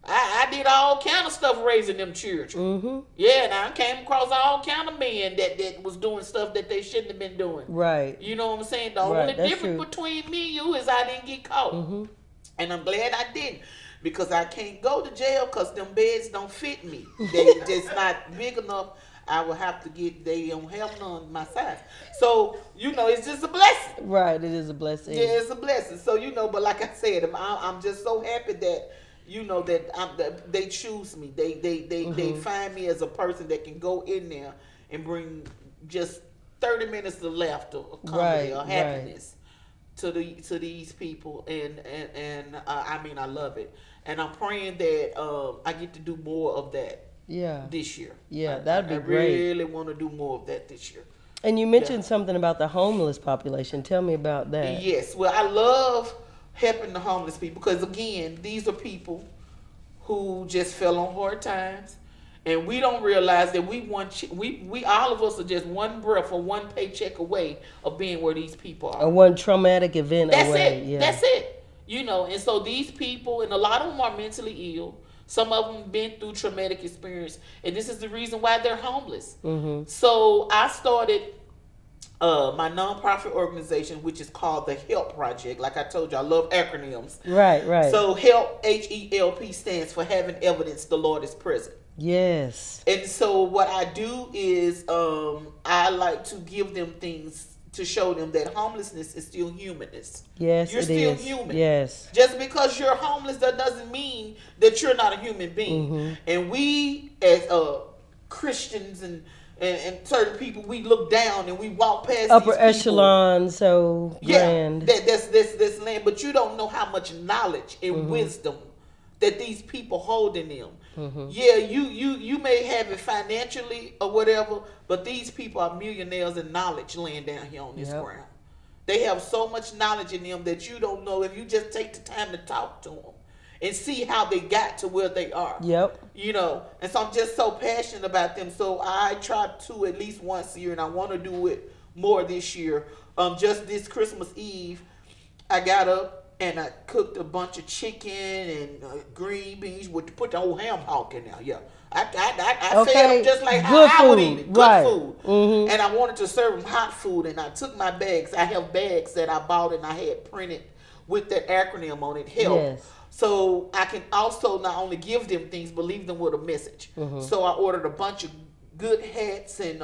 I did all kind of stuff raising them children. Mm-hmm. Yeah, and I came across all kind of men that was doing stuff that they shouldn't have been doing. Right. You know what I'm saying? The only difference between me and you is I didn't get caught. Mm-hmm. And I'm glad I didn't. Because I can't go to jail because them beds don't fit me. They just not big enough. I will have to they don't have none my size. So, it's just a blessing. Right, it is a blessing. Yeah, it's a blessing. So, but like I said, I'm just so happy that, that they choose me. They find me as a person that can go in there and bring just 30 minutes of laughter or comedy or happiness to these people. And I mean, I love it. And I'm praying that I get to do more of that. Yeah. This year. Yeah, that'd be great. I really want to do more of that this year. And you mentioned something about the homeless population. Tell me about that. Yes. Well, I love helping the homeless people because, again, these are people who just fell on hard times. And we don't realize that we all of us are just one breath or one paycheck away of being where these people are. Or one traumatic event away. That's it. Yeah. That's it. And so these people, and a lot of them are mentally ill. Some of them been through traumatic experience, and this is the reason why they're homeless. Mm-hmm. So I started my nonprofit organization, which is called the HELP Project. Like I told you, I love acronyms. Right. So HELP, HELP, stands for Having Evidence the Lord is Present. Yes. And so what I do is I like to give them things to show them that homelessness is still humanness. Yes, you're still human. Yes. Just because you're homeless, that doesn't mean that you're not a human being. Mm-hmm. And we, as Christians and certain people, we look down and we walk past upper these people. Echelon, so grand. That's this land, but you don't know how much knowledge and wisdom that these people hold in them. Mm-hmm. Yeah, you may have it financially or whatever, but these people are millionaires in knowledge laying down here on this ground. They have so much knowledge in them that you don't know if you just take the time to talk to them and see how they got to where they are. Yep. And so I'm just so passionate about them. So I try to at least once a year, and I want to do it more this year. Just this Christmas Eve, I got up and I cooked a bunch of chicken and green beans. Put the whole ham hock in there. Yeah, I fed them just like how I would eat it. Good food. Mm-hmm. And I wanted to serve them hot food. And I took my bags. I have bags that I bought and I had printed with that acronym on it, HELP. Yes. So I can also not only give them things, but leave them with a message. Mm-hmm. So I ordered a bunch of good hats and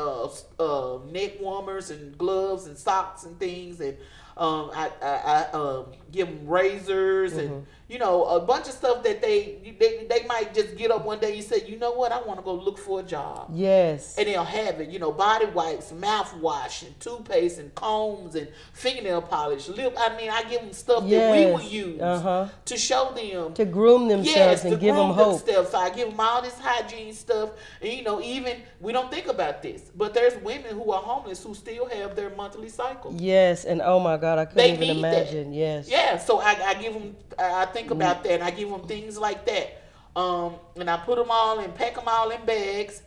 neck warmers and gloves and socks and things, and I give them razors and a bunch of stuff that they might just get up one day and say, you know what, I want to go look for a job. Yes. And they'll have it, body wipes, mouthwash, and toothpaste, and combs, and fingernail polish, I give them stuff that we will use to show them. To groom themselves and give them hope. So I give them all this hygiene stuff. And, even, we don't think about this, but there's women who are homeless who still have their monthly cycle. Yes, and oh my God, I couldn't even imagine. That. Yes. Yeah, so I give them, I think about that, and I give them things like that. And I put them all and pack them all in bags,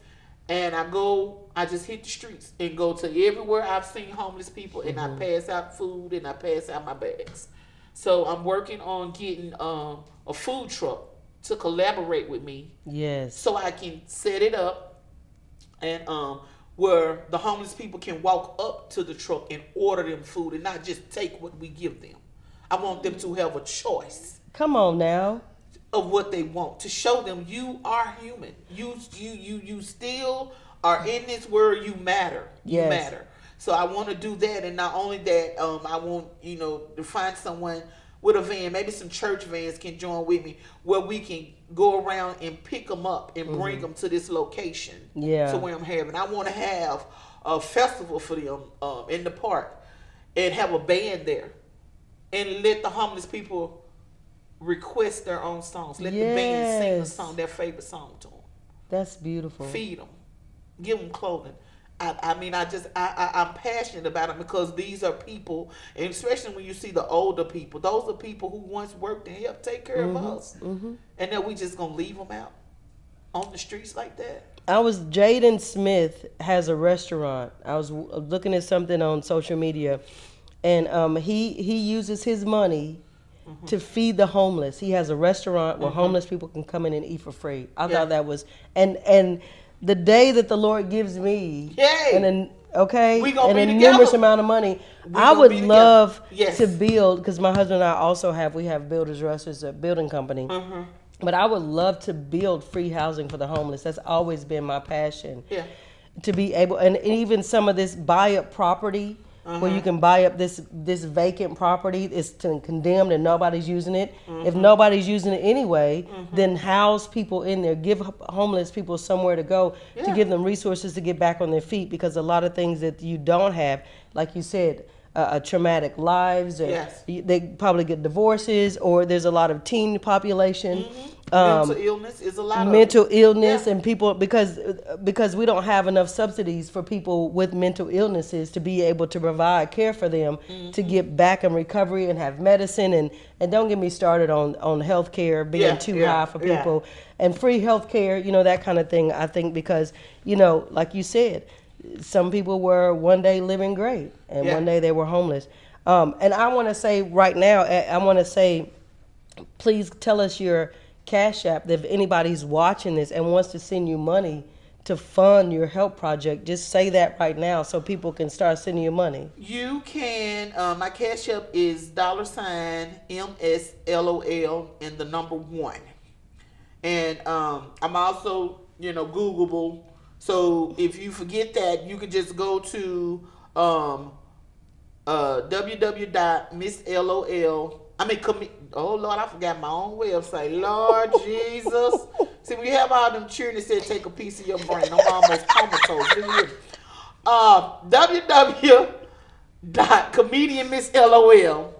and I just hit the streets and go to everywhere I've seen homeless people, and I pass out food and I pass out my bags. So I'm working on getting a food truck to collaborate with me. Yes. So I can set it up and where the homeless people can walk up to the truck and order them food and not just take what we give them. I want them to have a choice. Come on now. Of what they want, to show them you are human. You still are in this world. You matter. You matter. So I want to do that, and not only that, I want to find someone with a van, maybe some church vans can join with me, where we can go around and pick them up and bring them to this location. Yeah. To where I'm having. I want to have a festival for them in the park, and have a band there, and let the homeless people request their own songs. Let the band sing a song, their favorite song to them. That's beautiful. Feed them. Give them clothing. I'm passionate about it because these are people, and especially when you see the older people, those are people who once worked and helped take care of us. And then we just going to leave them out on the streets like that. Jaden Smith has a restaurant. I was looking at something on social media, and he uses his money to feed the homeless. He has a restaurant where homeless people can come in and eat for free. I thought that was, and the day that the Lord gives me an numerous amount of money, I would love to build, because my husband and I we have Builders Rusters, a building company. But I would love to build free housing for the homeless. That's always been my passion. Yeah. To be able, and even some of this buy up property, where you can buy up this vacant property, it's condemned and nobody's using it. If nobody's using it anyway, then house people in there, give homeless people somewhere to go, to give them resources to get back on their feet, because a lot of things that you don't have, like you said, traumatic lives, or they probably get divorces, or there's a lot of teen population. Mental illness is a lot of illness, and people, because we don't have enough subsidies for people with mental illnesses to be able to provide care for them, to get back in recovery and have medicine, and don't get me started on health care being too high for people, and free health care, that kind of thing. I think because, like you said, some people were one day living great, and one day they were homeless. And I want to say right now, please tell us your Cash App. If anybody's watching this and wants to send you money to fund your help project, just say that right now so people can start sending you money. You can. My Cash App is $MSLOL and the number 1. And I'm also, Googleable. So if you forget that, you can just go to www.misslol. Oh Lord, I forgot my own website. Lord Jesus. See, we have all them children that said take a piece of your brain. I'm almost comatose. www.comedianmisslol.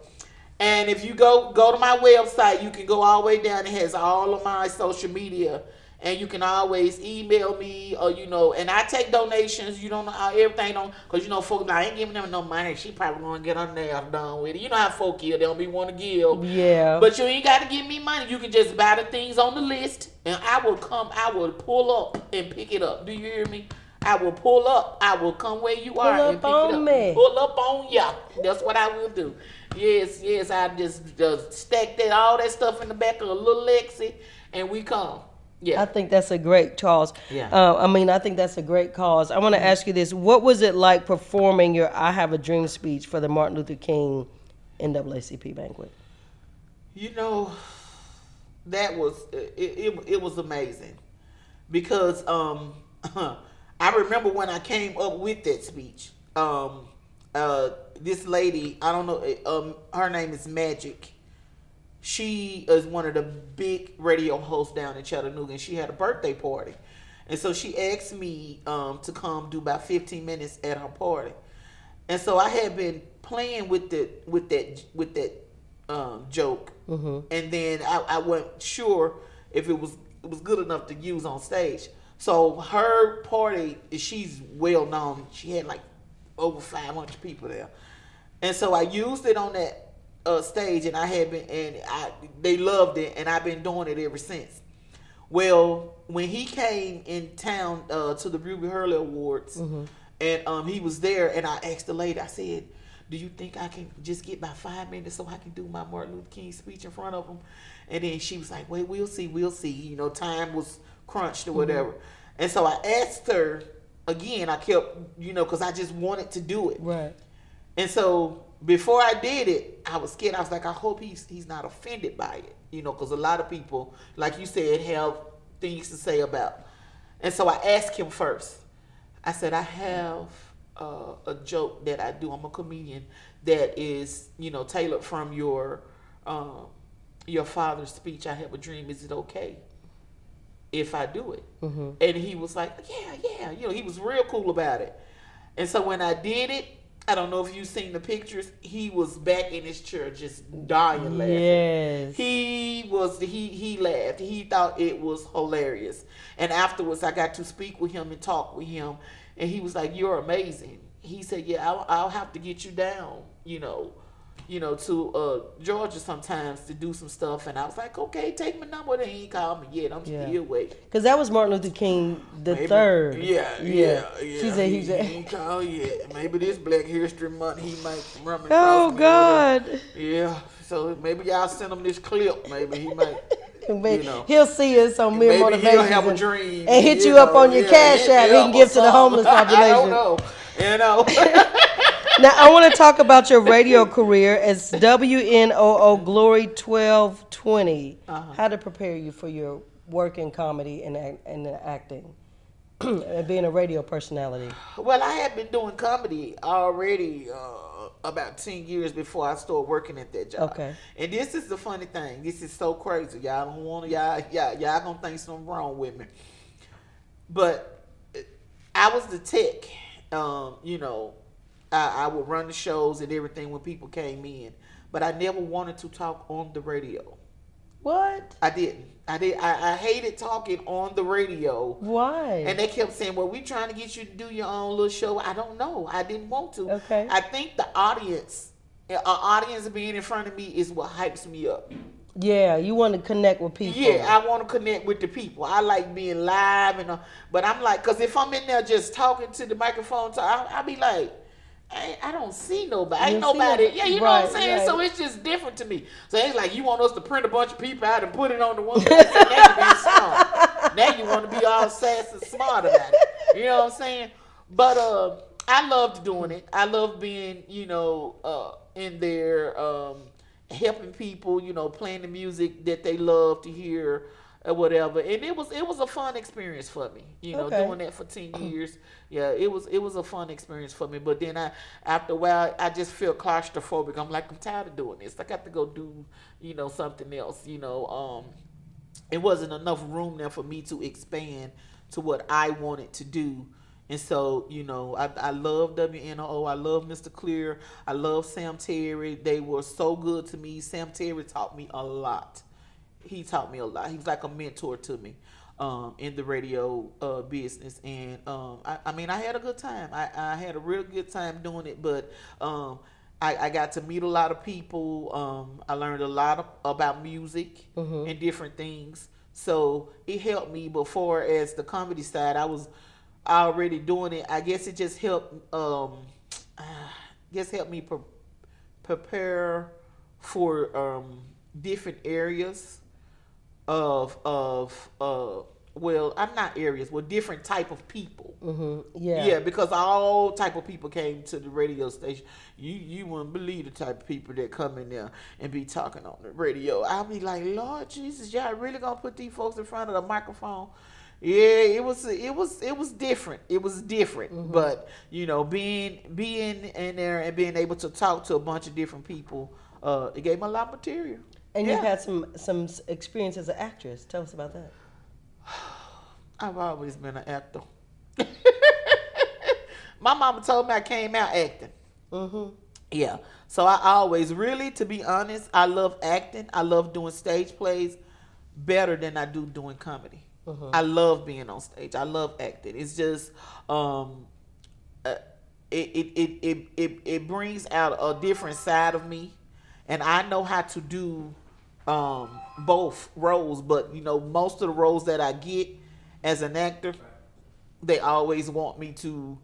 And if you go to my website, you can go all the way down. It has all of my social media. And you can always email me, or and I take donations. You don't know how everything because folks, I ain't giving them no money. She probably gonna get her nails done with it. You know how folk here, they don't be want to give. Yeah. But you ain't got to give me money. You can just buy the things on the list, and I will pull up and pick it up. Do you hear me? I will pull up. I will come where you are and pick it up. Pull up on ya. That's what I will do. Yes. I just stack all that stuff in the back of a little Lexi, and we come. Yeah. I think that's a great cause. Yeah. I think that's a great cause. I want to ask you this. What was it like performing your I Have a Dream speech for the Martin Luther King NAACP banquet? That was, it was amazing. Because I remember when I came up with that speech, this lady, I don't know, her name is Magic. She is one of the big radio hosts down in Chattanooga, and she had a birthday party. And so she asked me to come do about 15 minutes at her party. And so I had been playing with that joke. And then I wasn't sure if it was good enough to use on stage. So her party, she's well known. She had like over 500 people there. And so I used it on that stage, and they loved it, and I've been doing it ever since. Well, when he came in town to the Ruby Hurley Awards, and he was there, and I asked the lady, I said, do you think I can just get about 5 minutes so I can do my Martin Luther King speech in front of him? And then she was like, wait, we'll see. Time was crunched or whatever. And so I asked her again, I kept, because I just wanted to do it. Right. And so before I did it, I was scared. I was like, I hope he's not offended by it, because a lot of people, like you said, have things to say about. And so I asked him first. I said, I have a joke that I do. I'm a comedian that is, tailored from your father's speech. I have a dream. Is it okay if I do it? Mm-hmm. And he was like, yeah. He was real cool about it. And so when I did it, I don't know if you've seen the pictures. He was back in his chair just dying laughing. Yes. He laughed. He thought it was hilarious. And afterwards, I got to speak with him and talk with him. And he was like, "You're amazing." He said, "Yeah, I'll have to get you down, to Georgia sometimes to do some stuff." And I was like, "Okay, take my number." They ain't called me yet. I'm still waiting. Because that was Martin Luther King the third. Yeah. She said he ain't called yet. Maybe this Black History Month he might run across Oh me. God. Yeah. So maybe y'all send him this clip. Maybe he might. He'll see us on Mere Motivation. He'll have a dream and hit you up on your Cash App. He can give to the homeless population. I don't know. Now I want to talk about your radio career as WNOO Glory 1220. How to prepare you for your work in comedy and acting, and being a radio personality. Well, I had been doing comedy already about 10 years before I started working at that job. Okay. And this is the funny thing. This is so crazy. Y'all don't want to. Y'all gonna think something wrong with me. But I was the tech. I would run the shows and everything when people came in, but I never wanted to talk on the radio. What? I didn't. I hated talking on the radio. Why? And they kept saying, "Well, we trying to get you to do your own little show." I don't know. I didn't want to. Okay. I think the audience being in front of me is what hypes me up. Yeah, you want to connect with people. Yeah, I want to connect with the people. I like being live, but I'm like, because if I'm in there just talking to the microphone, I'll be like, I don't see nobody. Ain't nobody. Yeah, you know what I'm saying? Right. So it's just different to me. So it's like you want us to print a bunch of people out and put it on the one. Now you being smart. Now you want to be all sass and smart about it. You know what I'm saying? But I loved doing it. I love being, in there helping people, playing the music that they love to hear or whatever. And it was a fun experience for me, doing that for 10 years. Yeah, it was a fun experience for me. But then after a while, I just feel claustrophobic. I'm like, I'm tired of doing this. I got to go do, something else. It wasn't enough room there for me to expand to what I wanted to do. And so, I love WNOO. I love Mr. Clear. I love Sam Terry. They were so good to me. Sam Terry taught me a lot. He taught me a lot. He was like a mentor to me in the radio business. And, I had a good time. I had a real good time doing it. But I got to meet a lot of people. I learned a lot about music and different things. So it helped me. Before, as the comedy side, I was already doing it. I guess it just helped me prepare for different areas of I'm not areas, different type of people. Yeah, because all type of people came to the radio station. You wouldn't believe the type of people that come in there and be talking on the radio. I'll be like, Lord Jesus, y'all really gonna put these folks in front of the microphone? Yeah, it was different. It was different. But being in there and being able to talk to a bunch of different people, it gave me a lot of material. And you had some experience as an actress. Tell us about that. I've always been an actor. My mama told me I came out acting. Yeah. So I always, really, to be honest, I love acting. I love doing stage plays better than I do doing comedy. I love being on stage. I love acting. It's just it brings out a different side of me, and I know how to do both roles. But most of the roles that I get as an actor, they always want me to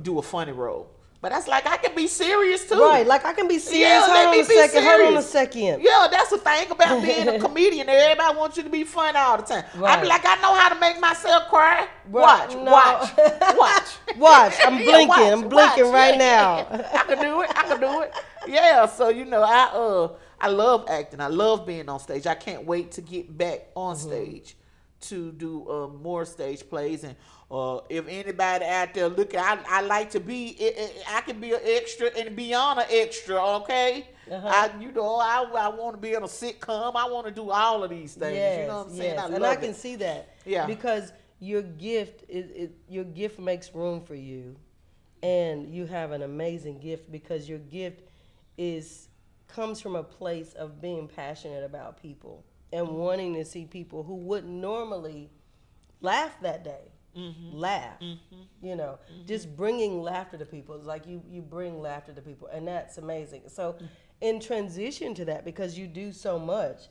do a funny role. But that's like I can be serious too. Right, like I can be serious. Yeah, Hold on a second. Hold on a second. Yeah, that's the thing about being a comedian. Everybody wants you to be funny all the time. Right. I be like, I know how to make myself cry. Right. Watch. I'm blinking. I'm blinking right now. I can do it. Yeah. So I love acting. I love being on stage. I can't wait to get back on stage to do more stage plays. And if anybody out there looking, I like to be. I can be an extra and beyond an extra. Okay. I want to be in a sitcom. I want to do all of these things. Yes, you know what I'm saying? Yes. I can see that. Yeah. Because your gift makes room for you, and you have an amazing gift because your gift comes from a place of being passionate about people and wanting to see people who wouldn't normally laugh that day. Laugh, just bringing laughter to people. It's like you bring laughter to people, and that's amazing. So in transition to that, because you do so much,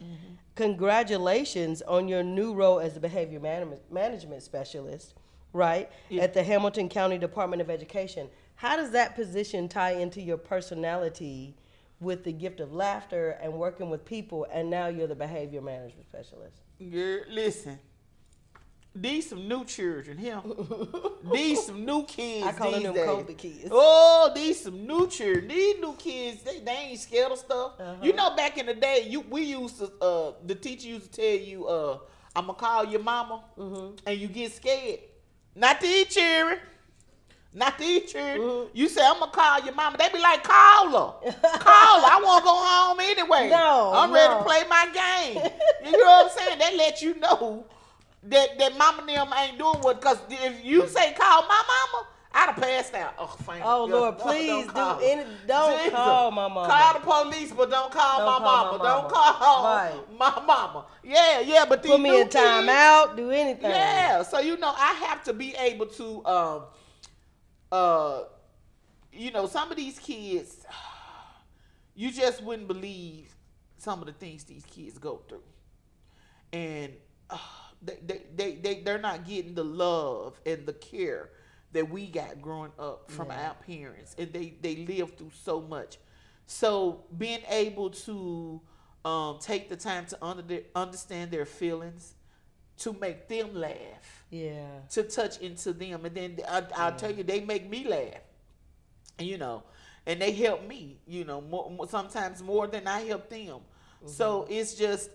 congratulations on your new role as the behavior management specialist, right, at the Hamilton County Department of Education. How does that position tie into your personality with the gift of laughter and working with people, and now you're the behavior management specialist? Listen. These some new children here. These some new kids. I call them days. COVID kids. Oh, these some new children. These new kids, they ain't scared of stuff. You know, back in the day, we used to, the teacher used to tell you, I'm going to call your mama, and you get scared. Not these children. Not these children. You say, I'm going to call your mama. They be like, call her. Call her. I want to go home anyway. I'm ready to play my game. You know what I'm saying? They let you know that mama and them ain't doing what, because if you say call my mama, I'd have passed out. Oh, Lord, please don't call my mama. Call the police, but don't call my mama. Don't call my mama. Yeah, but these put me in timeout, do anything. Yeah, so I have to be able to some of these kids, you just wouldn't believe some of the things these kids go through. And they're not getting the love and the care that we got growing up from our parents, and they live through so much. So being able to take the time to understand their feelings, to make them laugh, to touch into them, and then I'll tell you, they make me laugh, and they help me, more, sometimes more than I help them. So it's just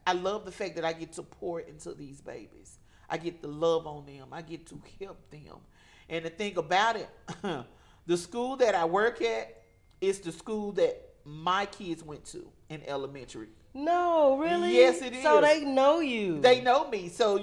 I love the fact that I get to pour into these babies. I get to love on them. I get to help them. And the thing about it, the school that I work at is the school that my kids went to in elementary. No, really? Yes, it is. So they know you. They know me. So,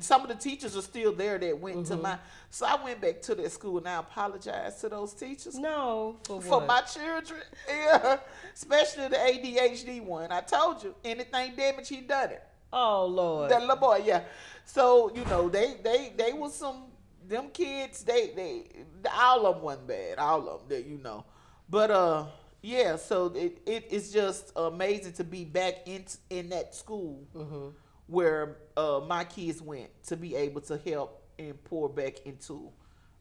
some of the teachers are still there that went to my... So I went back to that school, and I apologize to those teachers. No, for my children. Yeah, especially the ADHD one. I told you, anything damaged, he done it. Oh, Lord. That little boy, yeah. So, they was them kids, they all of them wasn't bad. All of them, But, yeah, so it's just amazing to be back in that school where my kids went, to be able to help and pour back into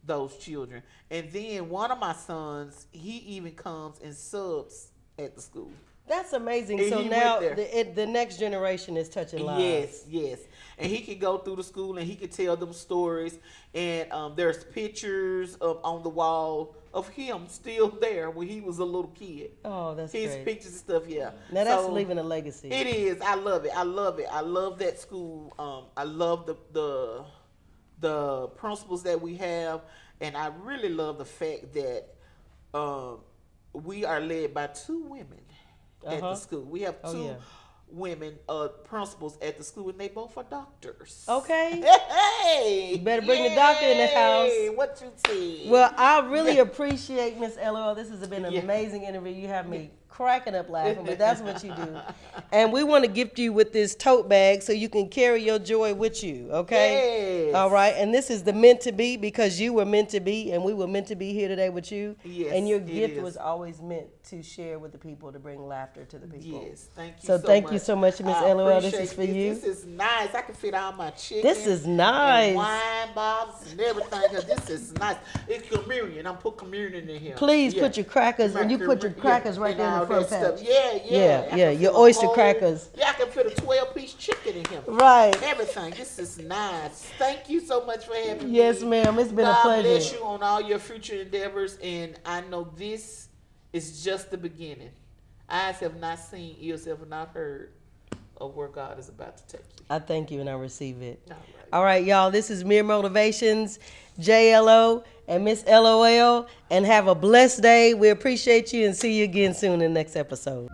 those children. And then one of my sons, he even comes and subs at the school. That's amazing. And so now the next generation is touching lives. Yes. And he can go through the school and he can tell them stories. And there's pictures on the wall of him still there when he was a little kid. Oh, that's great. His pictures and stuff, yeah. Now that's leaving a legacy. It is. I love it. I love that school. I love the principles that we have. And I really love the fact that we are led by two women at the school. We have two women principals at the school, and they both are doctors. Okay. Hey! You better bring the doctor in the house. What you see? Well, I really appreciate Miss LOL. This has been an amazing interview. You have me cracking up laughing, but that's what you do. And we want to gift you with this tote bag so you can carry your joy with you, okay? Yes. All right, and this is the meant to be, because you were meant to be, and we were meant to be here today with you. Yes, and your it gift is. was always meant to share with the people, to bring laughter to the people. Yes, thank you So so thank much. you so much, Miss I LOL. This appreciate is for you. This is nice. I can fit all my chicken. This is nice. And wine bottles and everything. 'Cause this is nice. It's communion. I'm put communion in here. Please Yeah. put your crackers, and you put your crackers right and there in the all front that patch. stuff. Yeah. I can your fit a oyster whole- crackers. Yeah, I can fit a 12-piece chicken in here. Right. Everything. This is nice. Thank you so much for having me. Yes, ma'am. It's been a God pleasure. bless you on all your future endeavors, and I know this is just the beginning. Eyes have not seen, ears have not heard of where God is about to take you. I thank you and I receive it. All right. All right, y'all. This is Mere Motivations, JLO and Miss LOL. And have a blessed day. We appreciate you and see you again soon in the next episode.